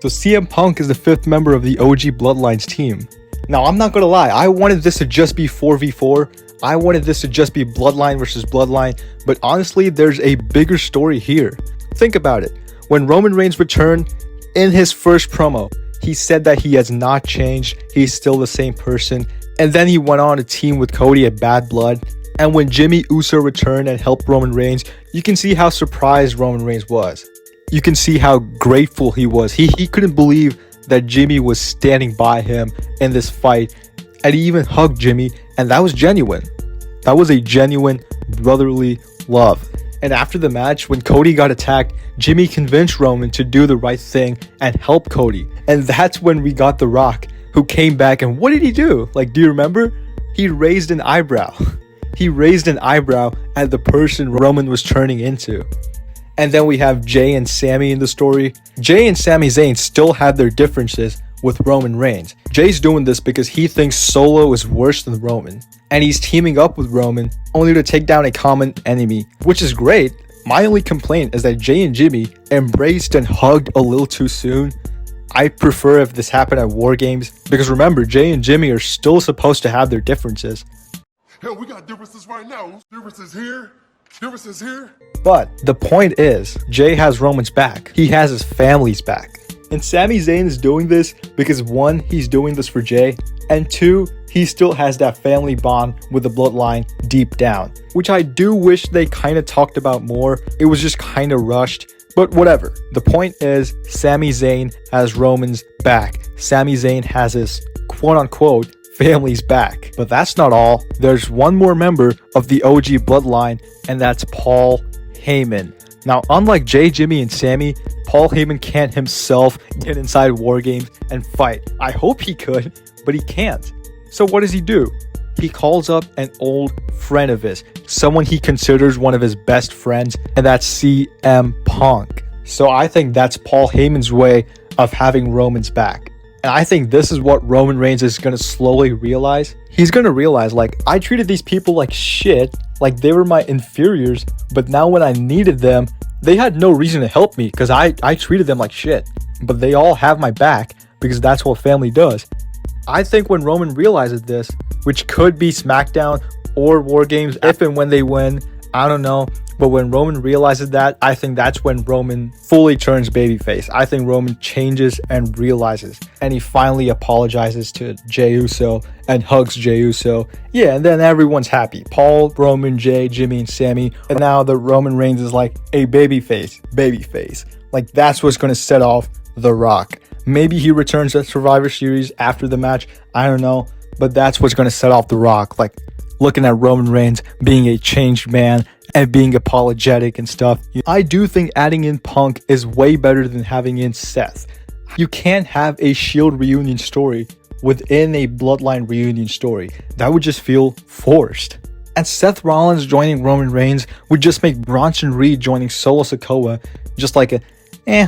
So CM Punk is the 5th member of the OG Bloodlines team. Now, I'm not gonna lie, I wanted this to just be 4v4. I wanted this to just be Bloodline versus Bloodline, but honestly, there's a bigger story here. Think about it. When Roman Reigns returned, in his first promo, he said that he has not changed, he's still the same person, and then he went on to team with Cody at Bad Blood. And when Jimmy Uso returned and helped Roman Reigns, you can see how surprised Roman Reigns was. You can see how grateful he was. He couldn't believe that Jimmy was standing by him in this fight, and he even hugged Jimmy, and that was genuine. That was a genuine brotherly love. And after the match, when Cody got attacked, Jimmy convinced Roman to do the right thing and help Cody. And that's when we got The Rock, who came back, and what did he do? Like, do you remember? He raised an eyebrow. He raised an eyebrow at the person Roman was turning into. And then we have Jay and Sami in the story. Jay and Sami Zayn still have their differences with Roman Reigns. Jay's doing this because he thinks Solo is worse than Roman, and he's teaming up with Roman only to take down a common enemy, which is great. My only complaint is that Jay and Jimmy embraced and hugged a little too soon. I prefer if this happened at War Games, because remember, Jay and Jimmy are still supposed to have their differences. Hell, we got differences right now. Differences here. Differences here. But the point is, Jay has Roman's back. He has his family's back. And Sami Zayn is doing this because 1, he's doing this for Jay, and 2, he still has that family bond with the Bloodline deep down, which I do wish they kind of talked about more. It was just kind of rushed, but whatever. The point is, Sami Zayn has Roman's back. Sami Zayn has his quote-unquote family's back. But that's not all. There's one more member of the OG Bloodline, and that's Paul Heyman. Now, unlike Jay, Jimmy, and Sami, Paul Heyman can't himself get inside War Games and fight. I hope he could, but he can't. So what does he do? He calls up an old friend of his, someone he considers one of his best friends, and that's CM Punk. So I think that's Paul Heyman's way of having Roman's back. And I think this is what Roman Reigns is going to slowly realize. He's going to realize, like, I treated these people like shit, like they were my inferiors, but now when I needed them, they had no reason to help me because I treated them like shit. But they all have my back because that's what family does. I think when Roman realizes this, which could be SmackDown or War Games, if and when they win, I don't know. But when Roman realizes that, I think that's when Roman fully turns babyface. I think Roman changes and realizes. And he finally apologizes to Jey Uso and hugs Jey Uso. Yeah, and then everyone's happy. Paul, Roman, Jay, Jimmy, and Sami. And now the Roman Reigns is like a babyface. Like, that's what's going to set off The Rock. Maybe he returns at Survivor Series after the match. I don't know. But that's what's going to set off The Rock. Like, looking at Roman Reigns being a changed man and being apologetic and stuff. I do think adding in Punk is way better than having in Seth. You can't have a Shield reunion story within a Bloodline reunion story. That would just feel forced. And Seth Rollins joining Roman Reigns would just make Bronson Reed joining Solo Sikoa just like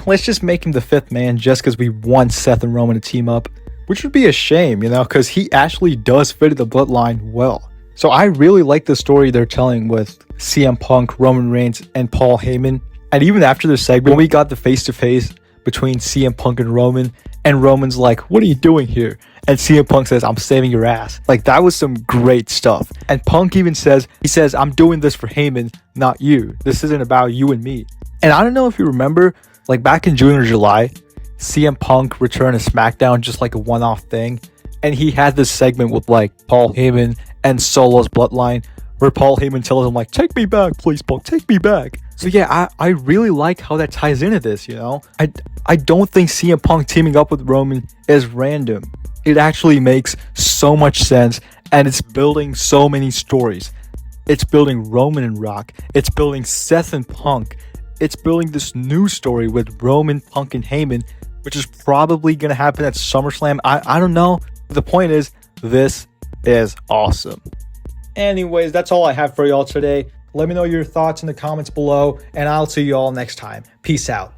let's just make him the 5th man just because we want Seth and Roman to team up. Which would be a shame, because he actually does fit the Bloodline well. So I really like the story they're telling with CM Punk, Roman Reigns, and Paul Heyman. And even after the segment, when we got the face-to-face between CM Punk and Roman's like, what are you doing here? And CM Punk says, I'm saving your ass. Like, that was some great stuff. And Punk even says, I'm doing this for Heyman, not you. This isn't about you and me. And I don't know if you remember, like back in June or July, CM Punk returned to SmackDown just like a one-off thing. And he had this segment with like Paul Heyman and Solo's Bloodline, where Paul Heyman tells him like, take me back, please, Punk, take me back. So yeah, I really like how that ties into this, I don't think CM Punk teaming up with Roman is random. It actually makes so much sense, and it's building so many stories. It's building Roman and Rock. It's building Seth and Punk. It's building this new story with Roman, Punk, and Heyman, which is probably going to happen at SummerSlam. I don't know. The point is, this is awesome. Anyways, that's all I have for y'all today. Let me know your thoughts in the comments below, and I'll see you all next time. Peace out.